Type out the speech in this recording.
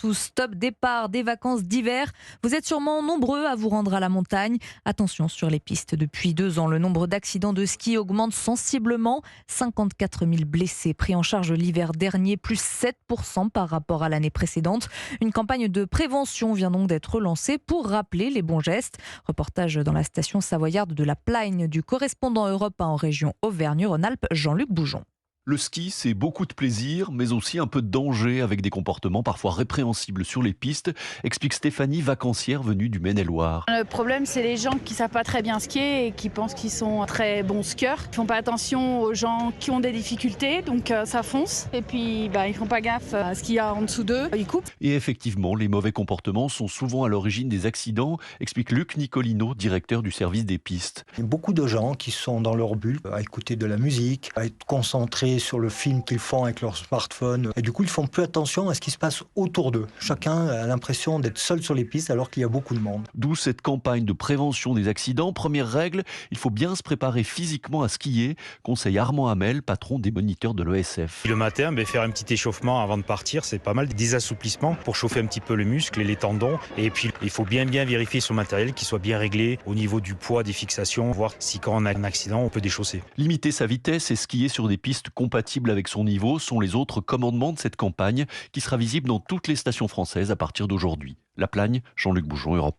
tous, top départ des vacances d'hiver. Vous êtes sûrement nombreux à vous rendre à la montagne. Attention sur les pistes. Depuis 2 ans, le nombre d'accidents de ski augmente sensiblement. 54 000 blessés pris en charge l'hiver dernier, plus 7% par rapport à l'année précédente. Une campagne de prévention vient donc d'être lancée pour rappeler les bons gestes. Reportage dans la station savoyarde de la Plagne du correspondant Europe 1 en région Auvergne-Rhône-Alpes, Jean-Luc Boujon. Le ski, c'est beaucoup de plaisir, mais aussi un peu de danger avec des comportements parfois répréhensibles sur les pistes, explique Stéphanie, vacancière venue du Maine-et-Loire. Le problème, c'est les gens qui ne savent pas très bien skier et qui pensent qu'ils sont très bons skieurs. Ils ne font pas attention aux gens qui ont des difficultés, donc ça fonce. Et puis, ils ne font pas gaffe à ce qu'il y a en dessous d'eux, ils coupent. Et effectivement, les mauvais comportements sont souvent à l'origine des accidents, explique Luc Nicolino, directeur du service des pistes. Il y a beaucoup de gens qui sont dans leur bulle, à écouter de la musique, à être concentrés sur le film qu'ils font avec leur smartphone. Et du coup, ils font plus attention à ce qui se passe autour d'eux. Chacun a l'impression d'être seul sur les pistes alors qu'il y a beaucoup de monde. D'où cette campagne de prévention des accidents. Première règle, il faut bien se préparer physiquement à skier, conseille Armand Hamel, patron des moniteurs de l'ESF. Le matin, faire un petit échauffement avant de partir, c'est pas mal. Des assouplissements pour chauffer un petit peu le muscle et les tendons. Et puis, il faut bien vérifier son matériel, qu'il soit bien réglé au niveau du poids, des fixations, voir si quand on a un accident, on peut déchausser. Limiter sa vitesse et skier sur des pistes compatibles avec son niveau sont les autres commandements de cette campagne qui sera visible dans toutes les stations françaises à partir d'aujourd'hui. La Plagne, Jean-Luc Boujon, Europe 1.